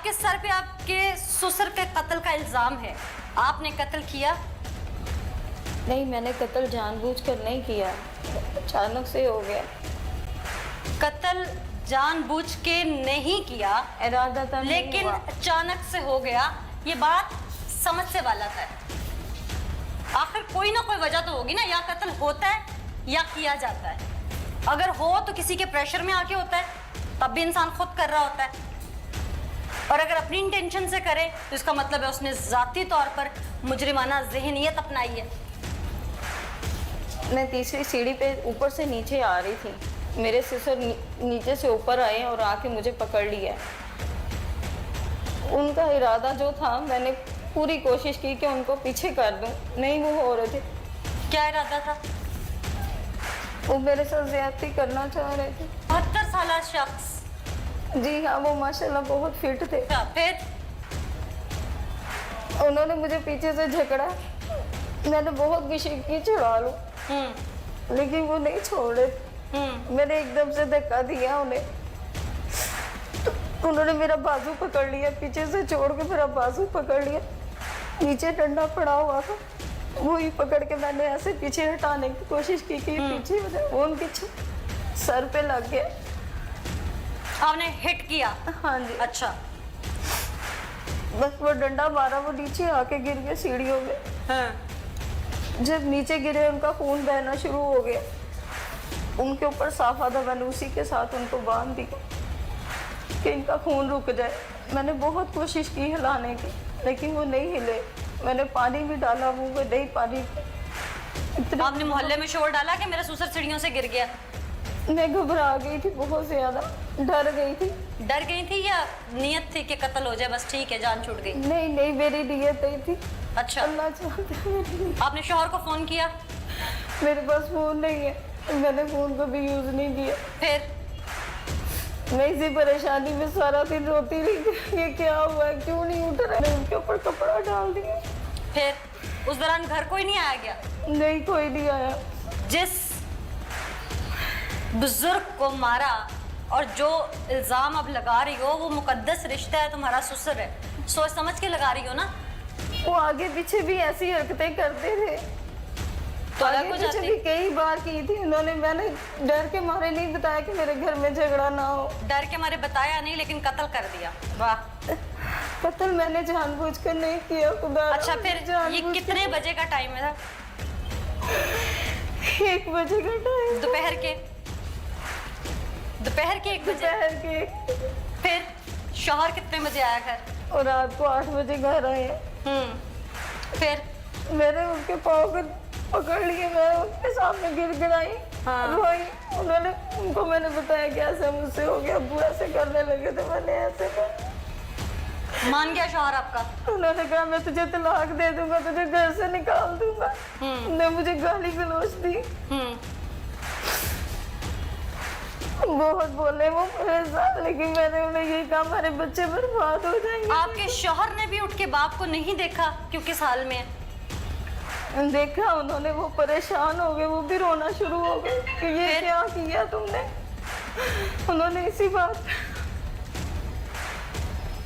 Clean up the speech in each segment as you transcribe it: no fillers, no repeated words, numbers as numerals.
आपके सर पे आपके ससुर के कत्ल का इल्जाम है, आपने कत्ल किया? नहीं, मैंने कत्ल जानबूझकर नहीं किया, अचानक से हो गया। कत्ल जानबूझ के नहीं किया, इरादा था, लेकिन अचानक से हो गया। ये बात समझ से वाला है। आखिर कोई ना कोई वजह तो होगी ना, या कत्ल होता है या किया जाता है। अगर हो तो किसी के प्रेशर में आके होता है, तब भी इंसान खुद कर रहा होता है। और अगर अपनी इंटेंशन से करे तो इसका मतलब है उसने जाती तौर पर मुजरिमाना ज़हनियत अपनाई है। मैं तीसरी सीढ़ी पे ऊपर से नीचे आ रही थी, मेरे सिस्टर नीचे से ऊपर आए और आके मुझे पकड़ लिया। उनका इरादा जो था, मैंने पूरी कोशिश की कि उनको पीछे कर दूं, नहीं वो हो रहे थे। क्या इरादा था? वो मेरे साथ ज्यादती करना चाह रहे थे। 72 साल शख्स? जी हाँ, वो माशाल्लाह बहुत फिट थे। फिर उन्होंने मुझे पीछे से झगड़ा, मैंने बहुत कोशिश की छुड़ा लूं, लेकिन वो नहीं छोड़ रहे। मैंने एकदम से धक्का दिया उन्हें, तो उन्होंने मेरा बाजू पकड़ लिया, पीछे से छोड़ के मेरा बाजू पकड़ लिया। नीचे डंडा पड़ा हुआ था, वही पकड़ के मैंने ऐसे पीछे हटाने की कोशिश की कि पीछे हो जाए। वो उनके सर पे लग गया। आपने हिट किया? हाँ जी। अच्छा। बस वो डंडा मारा, वो नीचे आके गिर गए सीढ़ियों में। हाँ। जब नीचे गिरे उनका खून बहना शुरू हो गया, उनके ऊपर साफा था, मैंने उसी के साथ उनको बांध दी कि इनका खून रुक जाए। मैंने बहुत कोशिश की हिलाने की, लेकिन वो नहीं हिले। मैंने पानी भी डाला मुंह में, नहीं पानी। आपने मोहल्ले में शोर डाला कि मेरा ससुर सीढ़ियों से गिर गया? मैं घबरा गई थी, बहुत ज्यादा डर गई थी। डर गई थी या नियत थी कि कत्ल हो जाए, बस ठीक है, जान छूट गई? नहीं नहीं, मेरी नियत नहीं थी। अच्छा। अल्लाह चाहता। आपने शौहर को फोन किया? मेरे पास फोन नहीं है, मैंने फोन को भी यूज नहीं किया। फिर मैं इसी परेशानी में सारा दिन रोती रही, ये क्या हुआ है, क्यों नहीं उठ रहा है। उनके ऊपर कपड़ा डाल दिया। फिर उस दौरान घर कोई नहीं आया गया? नहीं, कोई नहीं आया। जिस बुजुर्ग को मारा और जो इल्जाम अब लगा रही हो, वो मुकद्दस रिश्ता है, तुम्हारा ससुर है, सोच समझ के लगा रही हो ना? वो आगे पीछे भी ऐसी हरकतें करते थे, तो आगे पीछे भी कई बार की थी उन्होंने। मैंने डर के मारे नहीं बताया कि मेरे घर में झगड़ा ना हो। डर के मारे बताया नहीं, लेकिन कत्ल कर दिया। वाह। कत्ल मैंने जानबूझकर नहीं किया, खुदा। अच्छा, फिर ये कितने बजे का टाइम है? 1 बजे का टाइम। दोपहर के 1 बजे? दोपहर के। फिर शौहर कितने बजे आया घर? और रात को 8 बजे घर आए। फिर मैंने उनके पाँव को पकड़ लिए, मैं उनके सामने गिर आई। हाँ। रोई। उनको मैंने बताया कि ऐसे मुझसे हो गया, अब्बू ऐसे करने लगे थे, मैंने ऐसे कर। मान गया शौहर आपका? उन्होंने कहा मैं तुझे तलाक दे दूंगा, तुझे घर से निकाल दूंगा। उन्होंने मुझे गाली गलौज दी। बहुत बोले वो मेरे साथ, लेकिन मैंने उन्हें यही कहा हमारे बच्चे बर्बाद हो जाएंगे। आपके शौहर ने भी उठ के बाप को नहीं देखा क्यों किस हाल में है? देखा उन्होंने, वो परेशान हो गए, वो भी रोना शुरू हो गए कि ये क्या किया तुमने। उन्होंने इसी बात।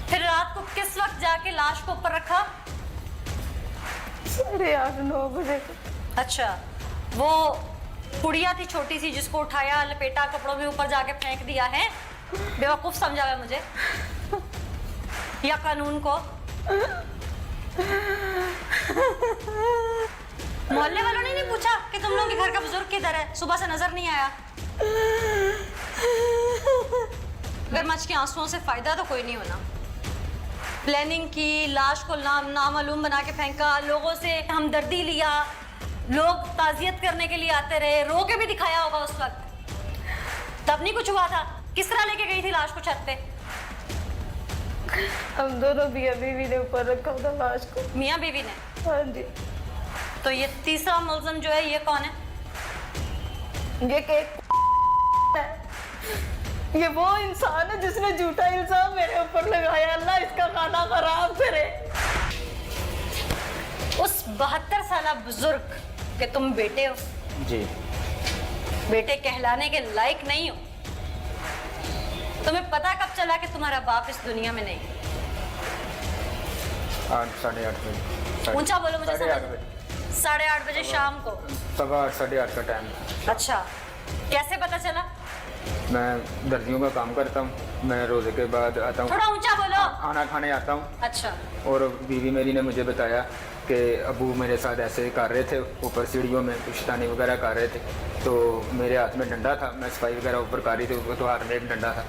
फिर रात को किस वक्त जाके लाश को ऊपर रखा? 8:30-9 बजे। अच्छा, वो कुड़िया थी छोटी सी जिसको उठाया, लपेटा, कपड़ों में ऊपर जाके फेंक दिया है? बेवकूफ समझा है मुझे या कानून को? मोहल्ले वालों ने नहीं पूछा कि तुम लोगों के घर का बुजुर्ग किधर है, सुबह से नजर नहीं आया? गरमच के आंसुओं से फायदा तो कोई नहीं होना। प्लानिंग की, लाश को नामालूम बना के फेंका, लोगों से हमदर्दी लिया, लोग ताजियत करने के लिए आते रहे, रो के भी दिखाया होगा उस वक्त, तब नहीं कुछ हुआ था? किस तरह लेके गई थी लाश को छत पे? हम दोनों मियाँ बीवी ने ऊपर रखा था लाश को। मियाँ बीवी ने? हाँ जी। तो ये तीसरा मुल्ज़िम जो है, ये कौन है? ये है, ये वो इंसान है जिसने झूठा इल्जाम मेरे ऊपर लगाया। अल्लाह इसका खाना खराब करे। उस 72 साल बुजुर्ग के तुम बेटे हो जी। बेटे कहलाने के लायक नहीं हो। तुम्हें पता कब चला कि तुम्हारा बाप इस दुनिया में नहीं? 8 साढ़े 8 बजे। ऊंचा बोलो मुझे 8:30 समझ। बजे। 8:30 बजे शाम को। 8:15 साढ़े 8 का टाइम। अच्छा, कैसे पता चला? मैं दर्जियों का काम करता हूँ, मैं रोज़े के बाद आता हूँ, थोड़ा ऊंचा बोलो। खाना खाने आता हूँ। अच्छा, और बीवी मेरी ने मुझे बताया कि अबू मेरे साथ ऐसे कर रहे थे, ऊपर सीढ़ियों में कुछ शैतानी वगैरह कर रहे थे, तो मेरे हाथ में डंडा था, मैं सफाई वगैरह ऊपर कर रही थी, तो हाथ में एक डंडा था,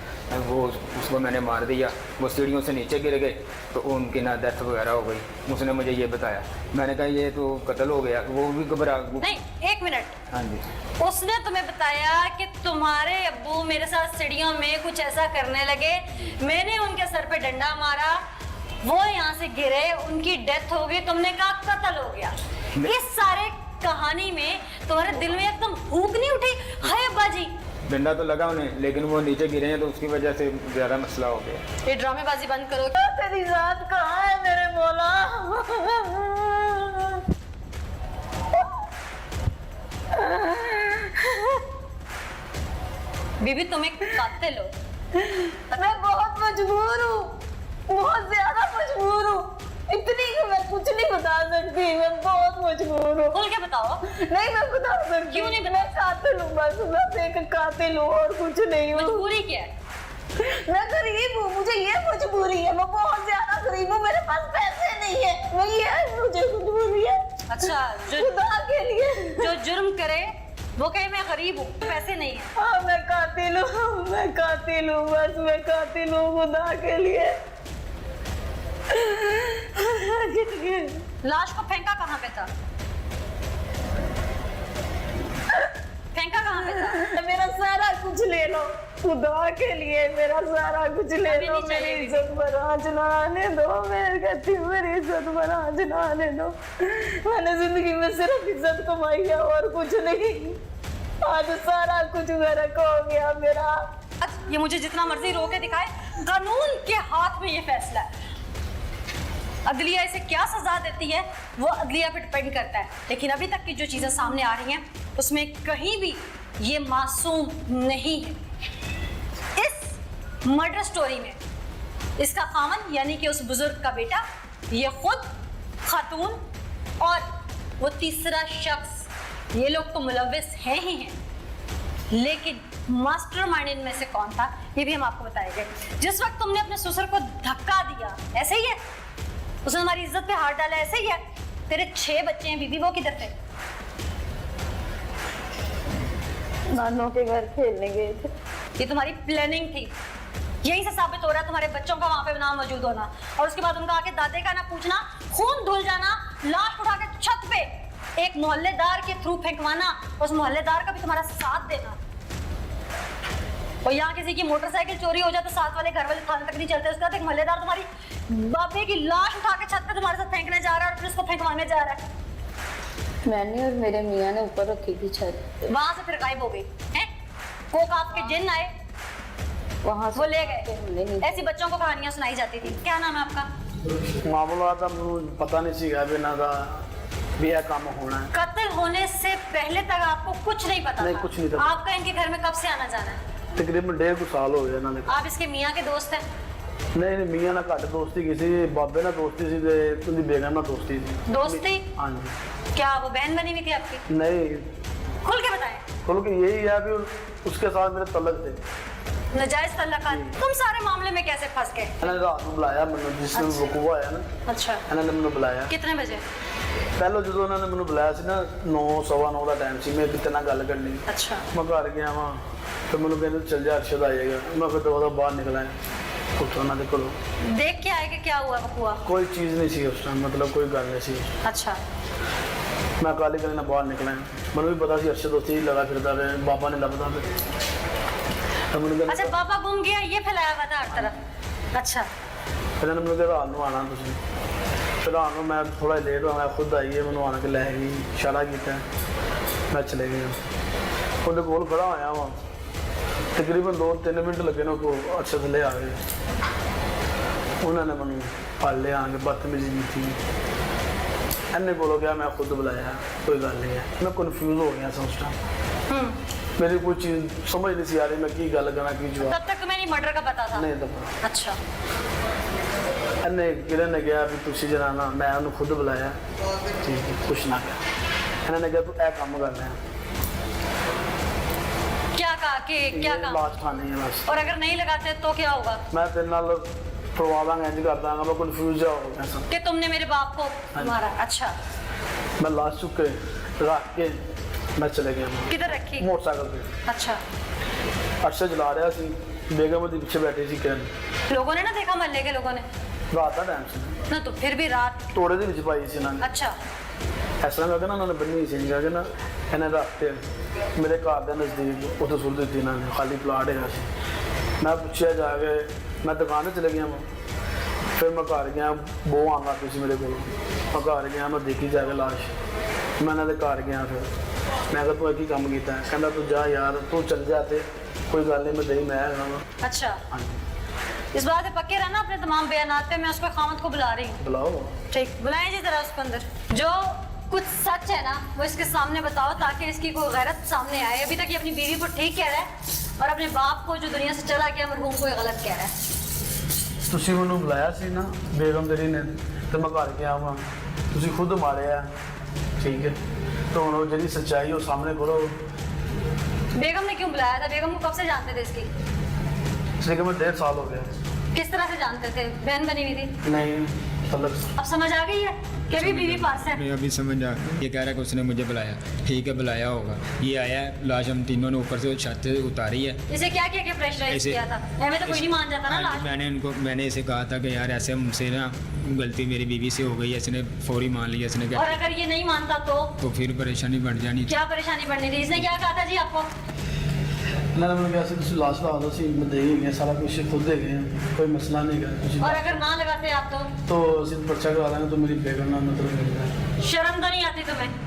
वो उसको मैंने मार दिया, वो सीढ़ियों से नीचे गिर गए, तो उनकी ना डेथ वगैरह हो गई। उसने मुझे ये बताया, मैंने कहा ये तो कत्ल हो गया, वो भी घबरा। नहीं, 1 मिनट। हाँ जी। उसने तुम्हें बताया कि तुम्हारे अब्बू मेरे साथ सीढ़ियों में कुछ ऐसा करने लगे, मैंने उनके सर पे डंडा मारा, वो यहाँ से गिरे, उनकी डेथ हो गई, तुमने कहा कत्ल हो गया। इस सारे कहानी में तुम्हारे दिल में एकदम भूख नहीं उठी? हाय अब्बा जी, डंडा तो लगा उन्हें, लेकिन वो नीचे गिरे हैं तो उसकी वजह से ज़्यादा मसला हो गया। ये ड्रामेबाजी बंद करो। तेरी जात कहाँ है मेरे मौला? बीबी तुम एक कातिल हो। मैं बहुत मजबूर हूँ, बहुत ज्यादा मजबूर हूँ, इतनी कि मैं कुछ नहीं बता सकती, मैं बहुत मजबूर हूँ। खुल के बताओ। नहीं मैं बता सकती। क्यों नहीं मैं कातिल हूँ, बस मैं एक कातिल हूँ और कुछ नहीं हूँ। मजबूरी क्या है? मैं गरीब हूँ, मुझे ये मजबूरी है, मैं बहुत ज्यादा गरीब हूँ, मेरे पास पैसे नहीं है, मैं ये मुझे मजबूरी है। अच्छा, खुदा के लिए जो जुर्म करे वो कहे मैं गरीब हूँ, पैसे नहीं है। हाँ मैं कातिल हूँ, मैं कातिल हूँ, बस मैं कातिल हूँ खुदा के लिए। लाश को फेंका कहाँ पे था? फेंका कहाँ पे था? मेरा सारा कुछ ले लो खुदा के लिए, मेरा सारा कुछ ले अभी लो, नहीं मेरी चाहिए। इज्जत पर आँच ना आने दो, मैं कहती हूँ मेरी इज्जत पर आँच ना आने दो। मैंने जिंदगी में सिर्फ इज्जत कमाई है और कुछ नहीं, आज सारा कुछ गरक हो गया मेरा। ये मुझे जितना मर्जी रोके दिखाए, कानून के हाथ में ये फैसला है। अदलिया इसे क्या सजा देती है वो अदलिया पे डिपेंड करता है, लेकिन अभी तक की जो चीजें सामने आ रही हैं उसमें कहीं भी ये मासूम नहीं है। इस मर्डर स्टोरी में इसका खामन यानी कि उस बुजुर्ग का बेटा, ये खुद खातून और वो तीसरा शख्स, ये लोग तो मुलव्विस हैं ही हैं, लेकिन मास्टरमाइंड इनमें से कौन था ये भी हम आपको बताएंगे। जिस वक्त तुमने अपने ससुर को धक्का दिया, ऐसे ही है, उसने हमारी इज्जत पे हाथ डाला, ऐसे ही है, तेरे 6 बच्चे हैं, बीबी वो किधर थे? नानों के घर खेलने गए थे। ये तुम्हारी प्लानिंग थी, यही से साबित हो रहा है तुम्हारे बच्चों का वहां पे नाम मौजूद होना, और उसके बाद उनका आके दादे का ना पूछना, खून धुल जाना, लाश उठा के छत पे एक मोहल्लेदार के थ्रू फेंकवाना, उस मोहल्लेदार का भी तुम्हारा साथ देना। और यहाँ किसी की मोटरसाइकिल चोरी हो जाए तो साथ वाले घर वाले थाने तक नहीं चलते, उसके बाद एक मोहल्लेदार तुम्हारी बापे की लाश उठा के छत पे तुम्हारे साथ फेंकने जा रहा है और फिर उसको फेंकवाने जा रहा है। मैंने और मेरे मियाँ ने ऊपर रखी थी छत, वहां से फिर गायब हो गई है, कोक आपके जिन आए, वहाँ वो ले गए। ऐसी बच्चों को कहानियां सुनाई जाती थी। क्या नाम है आपका? मामला था पता नहीं सीगा भी ना था भी यह काम होना है। कत्ल होने से पहले तक आपको कुछ नहीं पता नहीं, था? कुछ नहीं था। आपका इनके घर में कब से आना जाना है? तकरीबन 1.5 साल हो गया ना। आप इसके मियाँ के दोस्त हैं? नहीं नहीं मियाँ ना घट दोस्ती किसी बाबे ना दोस्ती सी ते उनकी बेगम ना दोस्ती थी। दोस्ती? हाँ जी। क्या वो बहन बनी हुई थी आपकी? नहीं खुल के बताएं। खुल के यही है भी उसके साथ मेरे तलक थे। नाजायज तल्लुकात। तुम सारे मामले में कैसे फंस गए? इन्होंने रात को बुलाया मैंने जिस दिन वकूआ होया ना, अच्छा, इन्होंने मैंने बुलाया। कितने बजे? पहले जो उन्होंने मैंने बुलाया सी ना 9 सवा 9 का टाइम सी, मैं कितना गल करनी। अच्छा, मैं घर गया वहाँ तो मैंने कहते चल जा अरशद आ जाएगा, मैं फिर दवा बाहर निकला है कुछ ना देखो देख के आए कि क्या हुआ बकुआ? कोई चीज़ नहीं सी उस टाइम, मतलब कोई गल नहीं सी। अच्छा, मैं काली करने बाहर निकला है, मैंने भी पता सी अरशद उसे ही लगा फिरता है, बाबा ने लभदा तो मैंने अच्छा, बाबा गुम गया ये फैलाया हुआ था हर तरफ। अच्छा, फिर मैंने कहा रात को आना तुम, फिर रात को मैं थोड़ा लेट हुआ, मैं खुद आई है मैंने आना के लै गई, इशारा किया, मैं चले गया उन्हें कोल खड़ा होया वहाँ, तकरीबन 2-3 मिनट लगे ना को अरशद ले आ गए, उन्होंने मैंने फल लिया आके बदतमीजी की थी, इन्हें बोलो गया मैं खुद बुलाया, कोई गल नहीं है। मैं कन्फ्यूज हो गया उस टाइम, मेरी कोई चीज़ समझ नहीं सी आ रही, मैं की गल करा की जवाब। तब तक तुम्हें नहीं मर्डर का पता था? नहीं तो अच्छा, ਇਹਨੇ ਕਿਰਨ ਨੇ ਕਿਹਾ ਵੀ ਤੁਸੀਂ ਜਨਾਨਾ, ਮੈਂ ਉਹਨੂੰ ਖੁਦ ਬੁਲਾਇਆ, ਠੀਕ ਹੈ, ਕੁਛ ਨਾ ਕਿਹਾ। ਇਹਨਾਂ ਨੇ ਕਿਹਾ ਤੂੰ ਇਹ ਕੰਮ ਕਰਨਾ ਹੈ, क्या कहा कि क्या कहा? ਲਾਸ਼ ਖਾਣੀ ਹੈ ਬਸ। और अगर नहीं लगाते तो क्या होगा? ਮੈਂ ਤੇਰੇ ਨਾਲ ਫੜਵਾ ਦਾਂਗਾ, ਇੰਜ ਕਰ ਦਾਂਗਾ। ਮੈਂ ਕਨਫਿਊਜ਼ ਜਾ ਹੋ ਗਿਆ ਸਭ। कि तुमने मेरे बाप को मारा? अच्छा, ਮੈਂ ਲਾਸ਼ ਚੁੱਕ ਕੇ ਰੱਖ ਕੇ ਮੈਂ ਚਲੇ ਗਿਆ किधर रखी? ਮੋਟਰਸਾਈਕਲ ਤੇ। अच्छा, ਅਰਸ਼ਦ ਚਲਾ ਰਿਹਾ ਸੀ, ਬੇਗਮ ਉਹਦੇ ਪਿੱਛੇ ਬੈਠੀ ਸੀ ਕਿਰਨ। लोगों ने ना देखा, मोहल्ले के लोगों ने ਰਾਤ ਦਾ ਟਾਈਮ ਸੀ, ना, तो फिर भी रात। ਤੋੜੇ ਦੇ ਵਿੱਚ ਪਾਈ ਸੀ ਇਹਨਾਂ ਨੇ। अच्छा, ਇਸ ਤਰ੍ਹਾਂ ਕਰਕੇ ਨਾ ਉਹਨਾਂ ਨੇ ਬੰਨੀ ਸੀ ਜਾ ਨਾ, ਇਹਨਾਂ ਰੱਖ ਕੇ ਮੇਰੇ ਘਰ ਦੇ ਨਜ਼ਦੀਕ ਉੱਥੇ ਸੁੱਟ ਦਿੱਤੀ ਇਹਨਾਂ ਨੇ, ਖਾਲੀ ਪਲਾਟ ਹੈਗਾ ਸੀ। ਮੈਂ ਪੁੱਛਿਆ ਜਾ ਕੇ, ਮੈਂ ਦੁਕਾਨ 'ਤੇ ਚਲੇ ਗਿਆ ਵਾਂ। ਫਿਰ ਮੈਂ ਘਰ ਗਿਆ, ਬੋ ਆਉਂਦਾ ਪਈ ਸੀ ਮੇਰੇ ਕੋਲ। ਮੈਂ ਘਰ ਗਿਆ, ਮੈਂ ਦੇਖੀ ਜਾ ਕੇ ਲਾਸ਼। ਮੈਂ ਇਹਨਾਂ ਦੇ ਘਰ ਗਿਆ, ਫਿਰ ਮੈਂ ਕਿਹਾ ਤੂੰ ਇਹ ਕੀ ਕੰਮ ਕੀਤਾ? ਕਹਿੰਦਾ ਤੂੰ ਜਾ ਯਾਰ, ਤੂੰ ਚੱਲ ਜਾ, ਤੇ ਕੋਈ ਗੱਲ ਨਹੀਂ, ਮੈਂ ਦਈ ਮੈਂ ਹੈਗਾ ਵਾਂ। अच्छा, ਹਾਂਜੀ, इस बात पे पक्के रहना अपने तमाम बयानात पे। मैं उसको खामद को बुला रही हूँ। ਬੁਲਾਓ। ठीक, बुलाएं जी जरा उसको अंदर। जो कुछ सच है ना वो इसके सामने बताओ, ताकि इसकी कोई गैरत सामने आए। अभी तक ये अपनी बीवी को ठीक कह रहा है और अपने बाप को जो दुनिया से चला गया मरहूम को ये गलत कह रहा है। ਤੁਸੀਂ ਮੈਨੂੰ ਬੁਲਾਇਆ ਸੀ ਨਾ ਬੇਗਮ ਤੇਰੀ ਨੇ, ਤੇ ਮੈਂ ਘਰ ਗਿਆ ਵਾਂ। ਤੁਸੀਂ ਖੁਦ ਮਾਰਿਆ, ਠੀਕ ਹੈ, ਤਾਂ ਹੁਣ ਉਹ ਜਿਹੜੀ ਸੱਚਾਈ ਉਹ ਸਾਹਮਣੇ ਕਰੋ। बेगम ने क्यों बुलाया था? बेगम को कब से जानते थे इसकी? इसलिए कि मैं 1.5 साल हो गया। किस तरह से जानते थे? बहन बनी हुई थी? नहीं, तलक अब समझ आ गई है कि अभी बीवी पास है। मैं अभी समझ आ, ये कह रहा है कि उसने मुझे बुलाया। ठीक है, बुलाया होगा। ये आया है, लाश हम तीनों ने ऊपर से छत से उतारी है। इसे क्या क्या प्रेशराइज ऐसे- किया था? हमें तो कोई नहीं मान जाता ना लाश। मैंने इसे कहा था कि यार ऐसे हमसे ना गलती मेरी बीवी से हो गई है। इसने फौरी मान लिया। इसने और क्या, अगर ये नहीं मानता तो फिर परेशानी बढ़ जानी। क्या परेशानी बढ़नी थी? इसने क्या कहा था जी आपको? मैंने मैंने कहा तुम लाश ला दो सी, मैं दे ही गया, सारा कुछ खुद दे गए, कोई मसला नहीं है। और अगर ना लगाते आप तो तो सिर्फ पर्चा करा लेंगे तो मेरी बेगम ना मतलब मिल जाए। शर्म तो नहीं आती तुम्हें?